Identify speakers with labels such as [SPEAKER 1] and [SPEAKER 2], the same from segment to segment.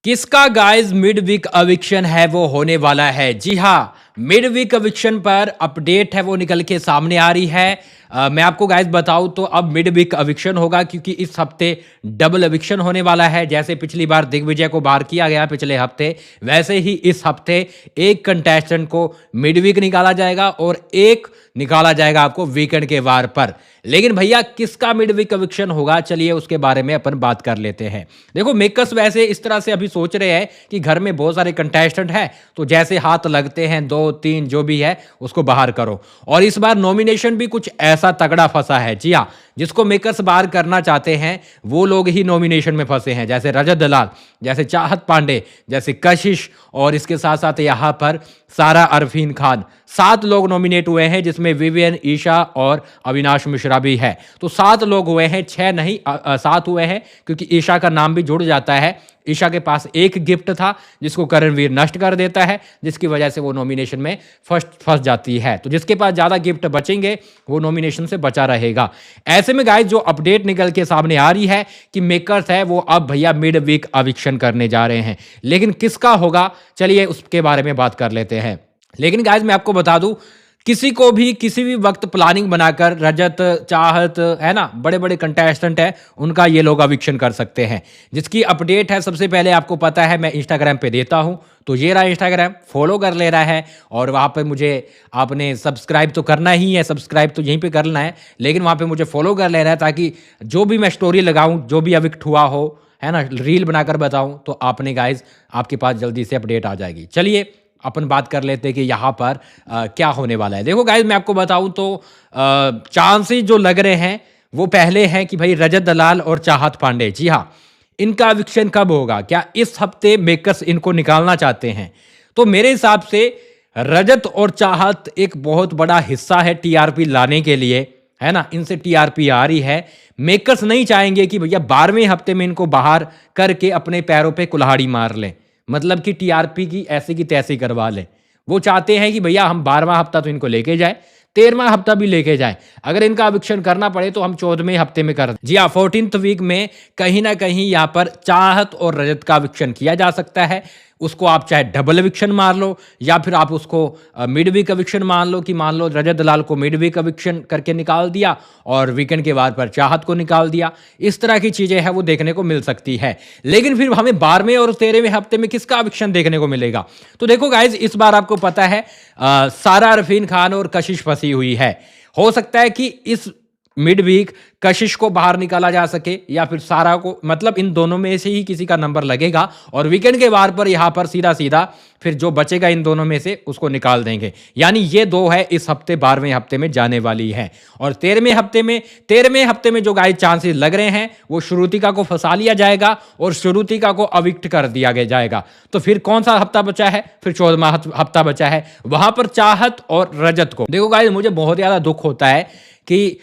[SPEAKER 1] किसका guys mid week अविक्शन है वो होने वाला है। जी हाँ, मिड वीक अविक्शन पर अपडेट है वो निकल के सामने आ रही है। मैं आपको गाइस बताऊं तो अब मिड वीक अविक्शन होगा क्योंकि इस हफ्ते डबल अविक्शन होने वाला है। जैसे पिछली बार दिग्विजय को बाहर किया गया पिछले हफ्ते, वैसे ही इस हफ्ते एक कंटेस्टेंट को मिड वीक निकाला जाएगा और एक निकाला जाएगा आपको वीकेंड के वार पर। लेकिन भैया किसका मिड वीक अविक्शन होगा, चलिए उसके बारे में अपन बात कर लेते हैं। देखो, मेकर्स वैसे इस तरह से अभी सोच रहे हैं कि घर में बहुत सारे कंटेस्टेंट हैं, तो जैसे हाथ लगते हैं 2-3 जो भी है उसको बाहर करो। और इस बार नॉमिनेशन भी कुछ ऐसा तगड़ा फंसा है। जी हाँ, जिसको मेकर्स बाहर करना चाहते हैं वो लोग ही नॉमिनेशन में फंसे हैं, जैसे रजत दलाल, जैसे चाहत पांडे, जैसे कशिश, और इसके साथ साथ यहाँ पर सारा अरफीन खान। 7 लोग नॉमिनेट हुए हैं, जिसमें विवियन, ईशा और अविनाश मिश्रा भी है। तो 7 लोग हुए हैं, 6 नहीं 7 हुए हैं, क्योंकि ईशा का नाम भी जुड़ जाता है। ईशा के पास एक गिफ्ट था जिसको करणवीर नष्ट कर देता है, जिसकी वजह से वो नॉमिनेशन में फंस जाती है। तो जिसके पास ज्यादा गिफ्ट बचेंगे वो नॉमिनेशन से बचा रहेगा। ऐसे में गाइस जो अपडेट निकल के सामने आ रही है कि मेकर्स है वो अब भैया मिड वीक अविक्शन करने जा रहे हैं। लेकिन किसका होगा, चलिए उसके बारे में बात कर लेते हैं। लेकिन गाइस मैं आपको बता दूं, किसी को भी किसी भी वक्त प्लानिंग बनाकर रजत, चाहत, है ना, बड़े बड़े कंटेस्टेंट है, उनका ये लोग अविक्शन कर सकते हैं। जिसकी अपडेट है सबसे पहले आपको पता है, मैं इंस्टाग्राम पे देता हूं। तो ये रहा इंस्टाग्राम, फॉलो कर ले रहा है और वहाँ पे मुझे आपने सब्सक्राइब तो करना ही है, सब्सक्राइब तो यहीं पे करना है, लेकिन वहाँ पे मुझे फॉलो कर ले रहा है ताकि जो भी मैं स्टोरी लगाऊं, जो भी अविक्ट हुआ हो, है ना, रील बनाकर बताऊं, तो आपने गाइज आपके पास जल्दी से अपडेट आ जाएगी। चलिए अपन बात कर लेते हैं कि यहाँ पर क्या होने वाला है। देखो गाइज मैं आपको बताऊं तो चांसेस जो लग रहे हैं वो पहले हैं कि भाई रजत दलाल और चाहत पांडे, जी हाँ, इनका अविक्शन कब होगा? क्या इस हफ्ते मेकर्स इनको निकालना चाहते हैं? तो मेरे हिसाब से रजत और चाहत एक बहुत बड़ा हिस्सा है टीआरपी लाने के लिए, है ना, इनसे टीआरपी आ रही है। मेकर्स नहीं चाहेंगे कि भैया 12वें हफ्ते में इनको बाहर करके अपने पैरों पे कुल्हाड़ी मार लें, मतलब कि टीआरपी की ऐसी की तैसी करवा लें। वो चाहते हैं कि भैया हम 12वां हफ्ता तो इनको लेके जाए, 13वां हफ्ता भी लेके जाए। अगर इनका अविक्शन करना पड़े तो हम 14वें हफ्ते में कर दें। जी हाँ, 14th वीक में कहीं ना कहीं यहाँ पर चाहत और रजत का अविक्शन किया जा सकता है। उसको आप चाहे डबल अविक्शन मार लो या फिर आप उसको मिड वीक अविक्शन मान लो, कि मान लो रजत दलाल को मिड वीक अविक्शन करके निकाल दिया और वीकेंड के बाद पर चाहत को निकाल दिया। इस तरह की चीजें हैं वो देखने को मिल सकती है। लेकिन फिर हमें 12वें और 13वें हफ्ते में किसका अविक्शन देखने को मिलेगा? तो देखो गाइज, इस बार आपको पता है सारा अरफीन खान और कशिश फंसी हुई है। हो सकता है कि इस मिड वीक कशिश को बाहर निकाला जा सके या फिर सारा को, मतलब इन दोनों में से ही किसी का नंबर लगेगा और वीकेंड के वार पर यहां पर सीधा सीधा फिर जो बचेगा इन दोनों में से उसको निकाल देंगे। यानी ये दो है इस हफ्ते 12वें हफ्ते में जाने वाली है। और 13वें हफ्ते में जो गाइस चांसेस लग रहे हैं वो श्रुतिका को फंसा लिया जाएगा और श्रुतिका को अविक्ट कर दिया जाएगा। तो फिर कौन सा हफ्ता बचा है? फिर 14वां हफ्ता बचा है, वहां पर चाहत और रजत को। देखो गाइस, मुझे बहुत ज्यादा दुख होता है कि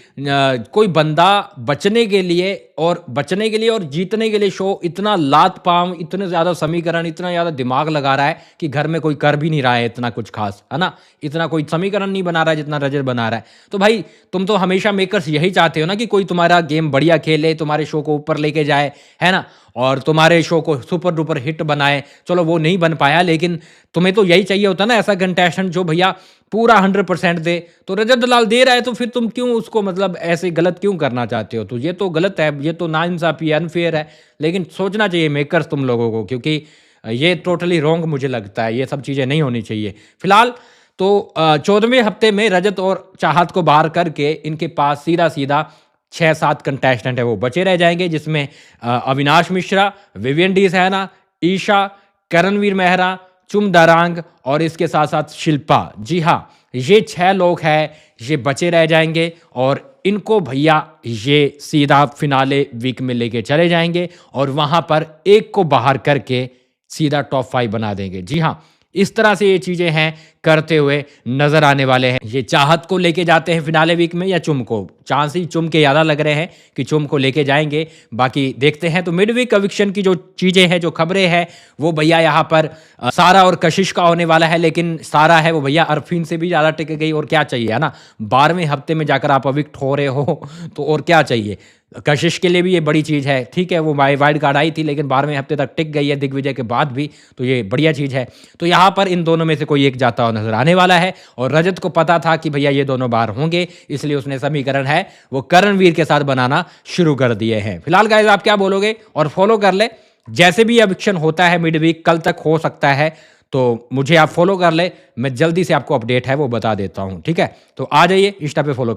[SPEAKER 1] कोई बंदा बचने के लिए और जीतने के लिए शो इतना लात पाम, इतने ज्यादा समीकरण, इतना ज्यादा दिमाग लगा रहा है कि घर में कोई कर भी नहीं रहा है इतना कुछ खास, है ना, इतना कोई समीकरण नहीं बना रहा है जितना रजत बना रहा है। तो भाई तुम तो हमेशा मेकर्स यही चाहते हो ना कि कोई तुम्हारा गेम बढ़िया खेले, तुम्हारे शो को ऊपर लेके जाए, है ना, और तुम्हारे शो को सुपर डुपर हिट बनाए। चलो वो नहीं बन पाया, लेकिन तुम्हें तो यही चाहिए होता ना, ऐसा कंटेस्टेंट जो भैया पूरा 100% दे। तो रजत दलाल दे रहा है तो फिर तुम क्यों उसको, मतलब ऐसे गलत क्यों करना चाहते हो? तो ये तो गलत है, ये तो नाइंसाफी, अनफेयर है। लेकिन सोचना चाहिए मेकर्स तुम लोगों को, क्योंकि ये टोटली रॉन्ग मुझे लगता है, ये सब चीज़ें नहीं होनी चाहिए। फिलहाल तो 14वें हफ्ते में रजत और चाहत को बाहर करके इनके पास सीधा सीधा 6-7 कंटेस्टेंट है वो बचे रह जाएंगे, जिसमें अविनाश मिश्रा, विवियन डी सहना, ईशा, करणवीर मेहरा, चुम दारांग और इसके साथ साथ शिल्पा। जी हाँ, ये 6 लोग हैं, ये बचे रह जाएंगे और इनको भैया ये सीधा फिनाले वीक में लेके चले जाएंगे और वहां पर एक को बाहर करके सीधा टॉप 5 बना देंगे। जी हाँ, इस तरह से ये चीजें हैं करते हुए नजर आने वाले हैं। ये चाहत को लेके जाते हैं फिनाले वीक में या चुम को? चांस ही चुम के ज्यादा लग रहे हैं कि चुम को लेके जाएंगे। बाकी देखते हैं। तो मिड वीक अविक्शन की जो चीजें हैं, जो खबरें हैं, वो भैया यहाँ पर सारा और कशिश का होने वाला है। लेकिन सारा है वो भैया अरफीन से भी ज्यादा टिक गई, और क्या चाहिए, है ना। 12वें हफ्ते में जाकर आप अविक्ट हो रहे हो तो और क्या चाहिए। कशिश के लिए भी ये बड़ी चीज़ है, ठीक है, वो वाइल्ड कार्ड आई थी लेकिन 12वें हफ्ते तक टिक गई है दिग्विजय के बाद भी, तो ये बढ़िया चीज़ है। तो यहाँ पर इन दोनों में से कोई एक जाता हुआ नजर आने वाला है और रजत को पता था कि भैया ये दोनों बाहर होंगे, इसलिए उसने समीकरण है वो करणवीर के साथ बनाना शुरू कर दिए हैं। फिलहाल गाइस आप क्या बोलोगे, और फॉलो कर ले, जैसे भी एविक्शन होता है मिड वीक, कल तक हो सकता है, तो मुझे आप फॉलो कर ले, मैं जल्दी से आपको अपडेट है वो बता देता हूँ, ठीक है। तो आ जाइए इंस्टा पे फॉलो